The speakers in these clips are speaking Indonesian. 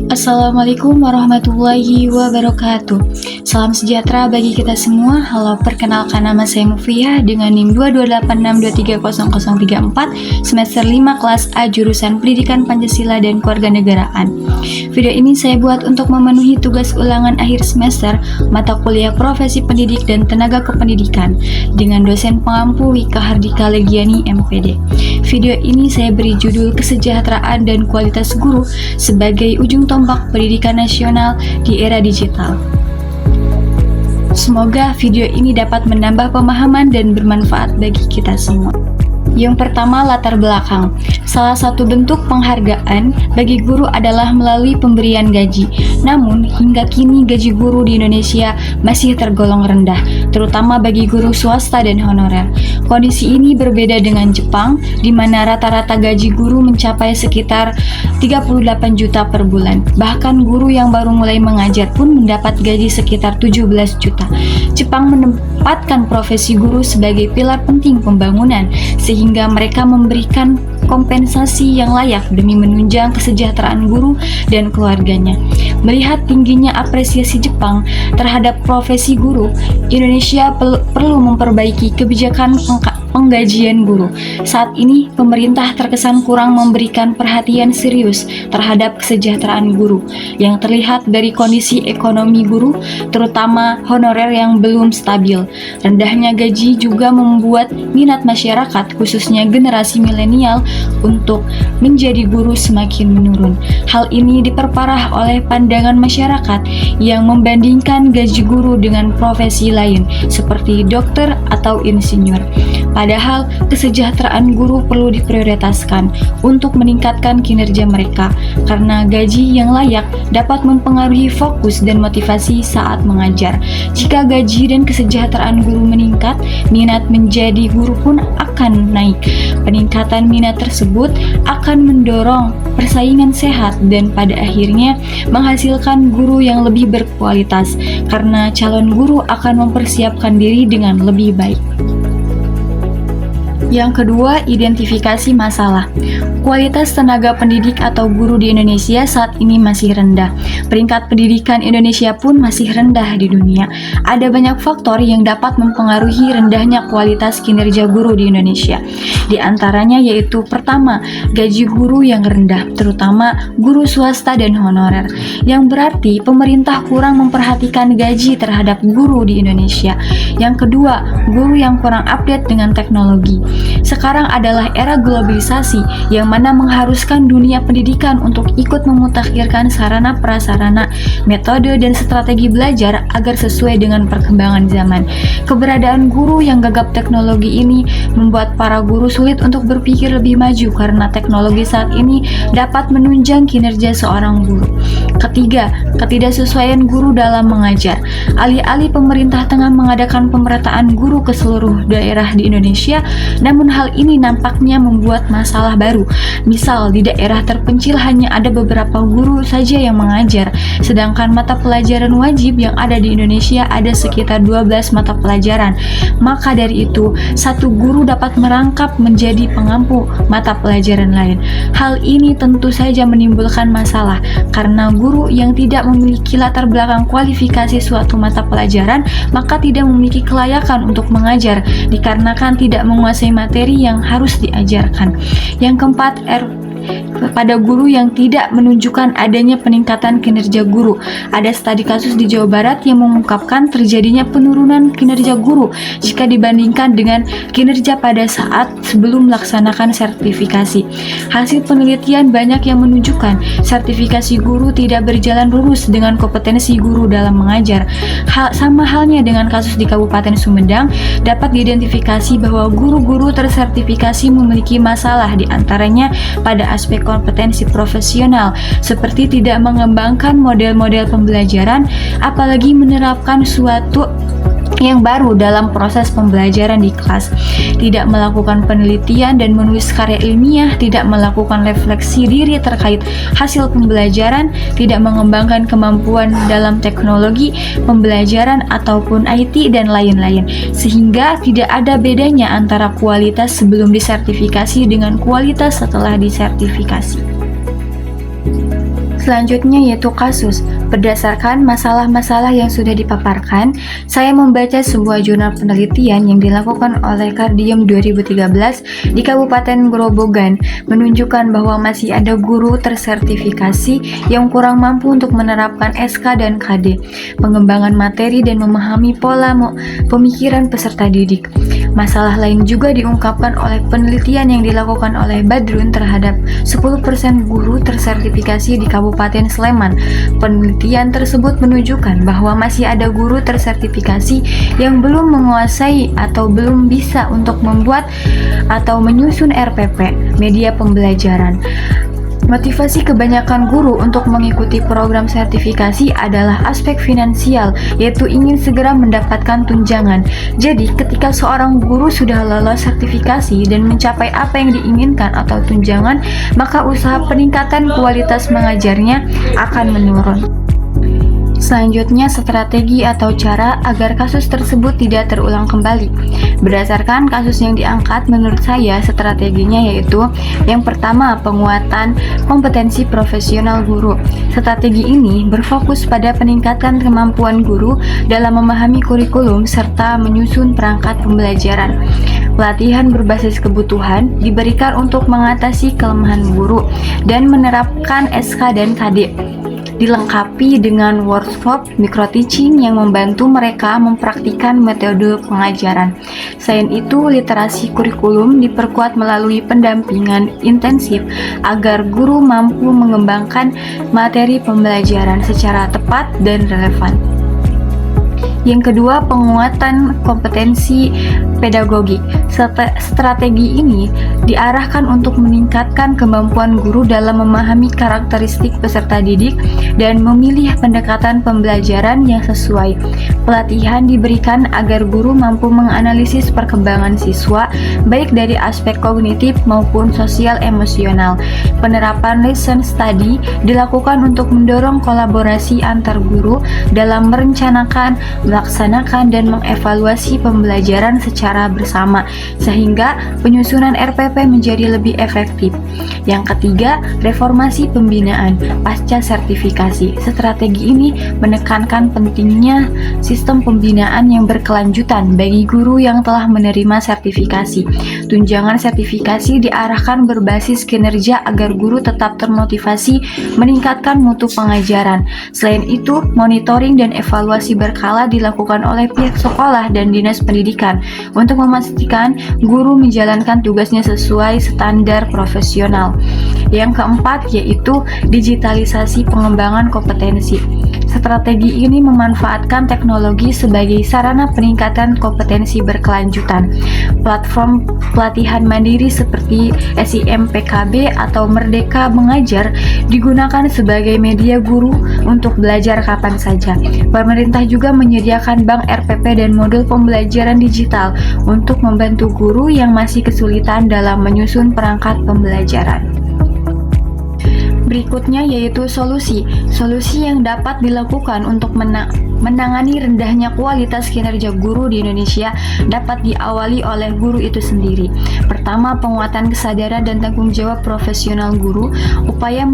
Assalamualaikum warahmatullahi wabarakatuh. Salam sejahtera bagi kita semua. Halo, perkenalkan nama saya Mufiah dengan NIM 22862300034 semester 5 kelas A jurusan Pendidikan Pancasila dan Kewarganegaraan. Video ini saya buat untuk memenuhi tugas ulangan akhir semester mata kuliah Profesi Pendidik dan Tenaga Kependidikan dengan dosen pengampu Wika Hardika Legiani MPD. Video ini saya beri judul Kesejahteraan dan Kualitas Guru sebagai ujung tombak pendidikan nasional di era digital. Semoga video ini dapat menambah pemahaman dan bermanfaat bagi kita semua. Yang pertama, latar belakang. Salah satu bentuk penghargaan bagi guru adalah melalui pemberian gaji. Namun, hingga kini gaji guru di Indonesia masih tergolong rendah, terutama bagi guru swasta dan honorer. Kondisi ini berbeda dengan Jepang, di mana rata-rata gaji guru mencapai sekitar 38 juta per bulan. Bahkan guru yang baru mulai mengajar pun mendapat gaji sekitar 17 juta. Jepang menempatkan profesi guru sebagai pilar penting pembangunan, sehingga mereka memberikan kompensasi yang layak demi menunjang kesejahteraan guru dan keluarganya. Melihat tingginya apresiasi Jepang terhadap profesi guru, Indonesia perlu memperbaiki kebijakan penggajian guru. Saat ini, pemerintah terkesan kurang memberikan perhatian serius terhadap kesejahteraan guru, yang terlihat dari kondisi ekonomi guru, terutama honorer yang belum stabil. Rendahnya gaji juga membuat minat masyarakat, khususnya generasi milenial, untuk menjadi guru semakin menurun. Hal ini diperparah oleh pandangan masyarakat yang membandingkan gaji guru dengan profesi lain, seperti dokter atau insinyur. Padahal, kesejahteraan guru perlu diprioritaskan untuk meningkatkan kinerja mereka, karena gaji yang layak dapat mempengaruhi fokus dan motivasi saat mengajar. Jika gaji dan kesejahteraan guru meningkat, minat menjadi guru pun akan naik. Peningkatan minat tersebut akan mendorong persaingan sehat dan pada akhirnya menghasilkan guru yang lebih berkualitas, karena calon guru akan mempersiapkan diri dengan lebih baik. Yang kedua, identifikasi masalah. Kualitas tenaga pendidik atau guru di Indonesia saat ini masih rendah. Peringkat pendidikan Indonesia pun masih rendah di dunia. Ada banyak faktor yang dapat mempengaruhi rendahnya kualitas kinerja guru di Indonesia. Di antaranya yaitu pertama, gaji guru yang rendah, terutama guru swasta dan honorer. Yang berarti pemerintah kurang memperhatikan gaji terhadap guru di Indonesia. Yang kedua, guru yang kurang update dengan teknologi. Sekarang adalah era globalisasi yang mana mengharuskan dunia pendidikan untuk ikut memutakhirkan sarana prasarana, metode, dan strategi belajar agar sesuai dengan perkembangan zaman. Keberadaan guru yang gagap teknologi ini membuat para guru sulit untuk berpikir lebih maju karena teknologi saat ini dapat menunjang kinerja seorang guru. Ketiga, ketidaksesuaian guru dalam mengajar. Alih-alih pemerintah tengah mengadakan pemerataan guru ke seluruh daerah di Indonesia, namun hal ini nampaknya membuat masalah baru. Misal, di daerah terpencil hanya ada beberapa guru saja yang mengajar, sedangkan mata pelajaran wajib yang ada di Indonesia ada sekitar 12 mata pelajaran. Maka dari itu, satu guru dapat merangkap menjadi pengampu mata pelajaran lain. Hal ini tentu saja menimbulkan masalah, karena guru yang tidak memiliki latar belakang kualifikasi suatu mata pelajaran, maka tidak memiliki kelayakan untuk mengajar, dikarenakan tidak menguasai materi yang harus diajarkan. Yang keempat, pada guru yang tidak menunjukkan adanya peningkatan kinerja guru. Ada studi kasus di Jawa Barat yang mengungkapkan terjadinya penurunan kinerja guru jika dibandingkan dengan kinerja pada saat sebelum melaksanakan sertifikasi. Hasil penelitian banyak yang menunjukkan sertifikasi guru tidak berjalan lurus dengan kompetensi guru dalam mengajar. Sama halnya dengan kasus di Kabupaten Sumedang, dapat diidentifikasi bahwa guru-guru tersertifikasi memiliki masalah, di antaranya pada aspek kompetensi profesional, seperti tidak mengembangkan model-model pembelajaran, apalagi menerapkan suatu yang baru dalam proses pembelajaran di kelas, tidak melakukan penelitian dan menulis karya ilmiah, tidak melakukan refleksi diri terkait hasil pembelajaran, tidak mengembangkan kemampuan dalam teknologi pembelajaran ataupun IT dan lain-lain, sehingga tidak ada bedanya antara kualitas sebelum disertifikasi dengan kualitas setelah disertifikasi. Selanjutnya yaitu kasus. Berdasarkan masalah-masalah yang sudah dipaparkan, saya membaca sebuah jurnal penelitian yang dilakukan oleh Cardium 2013 di Kabupaten Grobogan menunjukkan bahwa masih ada guru tersertifikasi yang kurang mampu untuk menerapkan SK dan KD, pengembangan materi dan memahami pola pemikiran peserta didik. Masalah lain juga diungkapkan oleh penelitian yang dilakukan oleh Badrun terhadap 10% guru tersertifikasi di Kabupaten Sleman. Penelitian tersebut menunjukkan bahwa masih ada guru tersertifikasi yang belum menguasai atau belum bisa untuk membuat atau menyusun RPP, media pembelajaran. Motivasi kebanyakan guru untuk mengikuti program sertifikasi adalah aspek finansial, yaitu ingin segera mendapatkan tunjangan. Jadi, ketika seorang guru sudah lolos sertifikasi dan mencapai apa yang diinginkan atau tunjangan, maka usaha peningkatan kualitas mengajarnya akan menurun. Selanjutnya, strategi atau cara agar kasus tersebut tidak terulang kembali. Berdasarkan kasus yang diangkat, menurut saya strateginya yaitu yang pertama, penguatan kompetensi profesional guru. Strategi ini berfokus pada peningkatan kemampuan guru dalam memahami kurikulum serta menyusun perangkat pembelajaran. Pelatihan berbasis kebutuhan diberikan untuk mengatasi kelemahan guru dan menerapkan SK dan KD. Dilengkapi dengan workshop micro-teaching yang membantu mereka mempraktikkan metode pengajaran. Selain itu, literasi kurikulum diperkuat melalui pendampingan intensif agar guru mampu mengembangkan materi pembelajaran secara tepat dan relevan. Yang kedua, penguatan kompetensi pedagogik. Strategi ini diarahkan untuk meningkatkan kemampuan guru dalam memahami karakteristik peserta didik dan memilih pendekatan pembelajaran yang sesuai. Pelatihan diberikan agar guru mampu menganalisis perkembangan siswa baik dari aspek kognitif maupun sosial emosional. Penerapan lesson study dilakukan untuk mendorong kolaborasi antar guru dalam merencanakan, melaksanakan, dan mengevaluasi pembelajaran secara bersama sehingga penyusunan RPP menjadi lebih efektif. Yang ketiga, reformasi pembinaan pasca sertifikasi. Strategi ini menekankan pentingnya sistem pembinaan yang berkelanjutan bagi guru yang telah menerima sertifikasi. Tunjangan sertifikasi diarahkan berbasis kinerja agar guru tetap termotivasi meningkatkan mutu pengajaran. Selain itu, monitoring dan evaluasi berkala dilakukan oleh pihak sekolah dan dinas pendidikan untuk memastikan guru menjalankan tugasnya sesuai standar profesional. Yang keempat yaitu digitalisasi pengembangan kompetensi. Strategi ini memanfaatkan teknologi sebagai sarana peningkatan kompetensi berkelanjutan. Platform pelatihan mandiri seperti SIMPKB atau Merdeka Mengajar digunakan sebagai media guru untuk belajar kapan saja. Pemerintah juga menyediakan bank RPP dan modul pembelajaran digital untuk membantu guru yang masih kesulitan dalam menyusun perangkat pembelajaran. Berikutnya yaitu solusi yang dapat dilakukan untuk menangani rendahnya kualitas kinerja guru di Indonesia dapat diawali oleh guru itu sendiri. Pertama, penguatan kesadaran dan tanggung jawab profesional guru. Upaya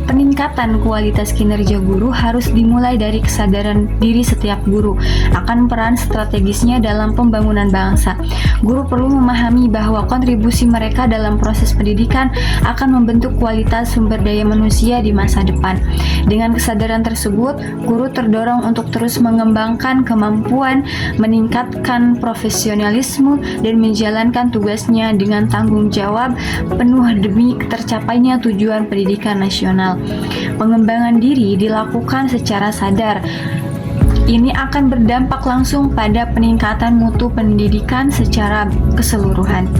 peningkatan kualitas kinerja guru harus dimulai dari kesadaran diri setiap guru akan peran strategisnya dalam pembangunan bangsa. Guru perlu memahami bahwa kontribusi mereka dalam proses pendidikan akan membentuk kualitas sumber daya manusia di masa depan. Dengan kesadaran tersebut, guru terdorong untuk terus mengembangkan kemampuan, meningkatkan profesionalisme, dan menjalankan tugasnya dengan tanggung jawab penuh demi tercapainya tujuan pendidikan nasional. Pengembangan diri dilakukan secara sadar. Ini akan berdampak langsung pada peningkatan mutu pendidikan secara keseluruhan.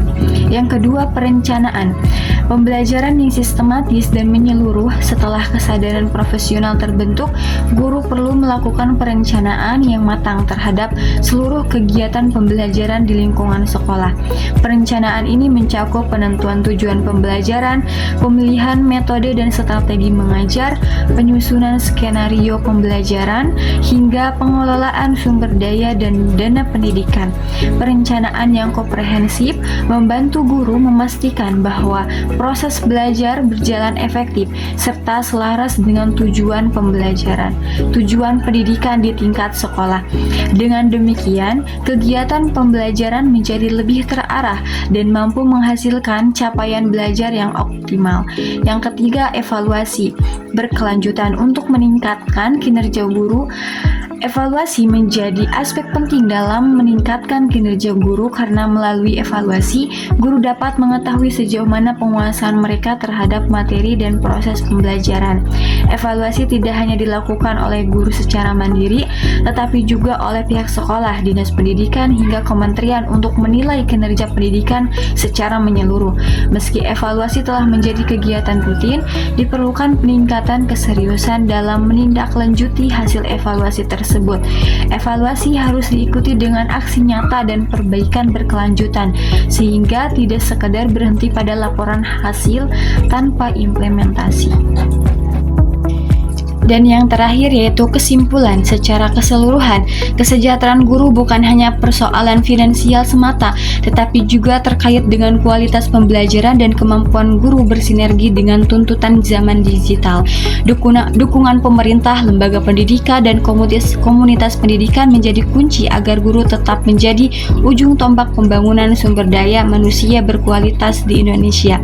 Yang kedua, perencanaan. Pembelajaran yang sistematis dan menyeluruh. Setelah kesadaran profesional terbentuk, guru perlu melakukan perencanaan yang matang terhadap seluruh kegiatan pembelajaran di lingkungan sekolah. Perencanaan ini mencakup penentuan tujuan pembelajaran, pemilihan metode dan strategi mengajar, penyusunan skenario pembelajaran, hingga pengelolaan sumber daya dan dana pendidikan. Perencanaan yang komprehensif membantu guru memastikan bahwa proses belajar berjalan efektif serta selaras dengan tujuan pembelajaran, tujuan pendidikan di tingkat sekolah. Dengan demikian, kegiatan pembelajaran menjadi lebih terarah dan mampu menghasilkan capaian belajar yang optimal. Yang ketiga, evaluasi berkelanjutan untuk meningkatkan kinerja guru. Evaluasi menjadi aspek penting dalam meningkatkan kinerja guru karena melalui evaluasi, guru dapat mengetahui sejauh mana penguasaan mereka terhadap materi dan proses pembelajaran. Evaluasi tidak hanya dilakukan oleh guru secara mandiri, tetapi juga oleh pihak sekolah, dinas pendidikan, hingga kementerian untuk menilai kinerja pendidikan secara menyeluruh. Meski evaluasi telah menjadi kegiatan rutin, diperlukan peningkatan keseriusan dalam menindaklanjuti hasil evaluasi tersebut. Evaluasi harus diikuti dengan aksi nyata dan perbaikan berkelanjutan, sehingga tidak sekedar berhenti pada laporan hasil tanpa implementasi. Dan yang terakhir yaitu kesimpulan. Secara keseluruhan, kesejahteraan guru bukan hanya persoalan finansial semata, tetapi juga terkait dengan kualitas pembelajaran dan kemampuan guru bersinergi dengan tuntutan zaman digital. Dukungan pemerintah, lembaga pendidikan, dan komunitas pendidikan menjadi kunci agar guru tetap menjadi ujung tombak pembangunan sumber daya manusia berkualitas di Indonesia.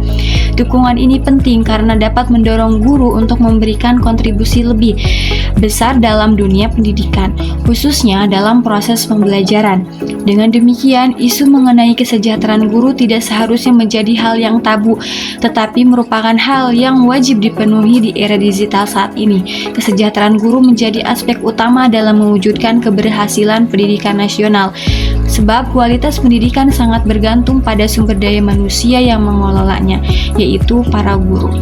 Dukungan ini penting karena dapat mendorong guru untuk memberikan kontribusi lebih besar dalam dunia pendidikan, khususnya dalam proses pembelajaran. Dengan demikian, isu mengenai kesejahteraan guru tidak seharusnya menjadi hal yang tabu, tetapi merupakan hal yang wajib dipenuhi di era digital saat ini. Kesejahteraan guru menjadi aspek utama dalam mewujudkan keberhasilan pendidikan nasional, sebab kualitas pendidikan sangat bergantung pada sumber daya manusia yang mengelolanya, yaitu para guru.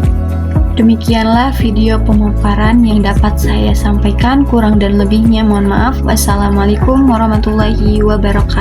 Demikianlah video pemaparan yang dapat saya sampaikan. Kurang dan lebihnya mohon maaf. Wassalamualaikum warahmatullahi wabarakatuh.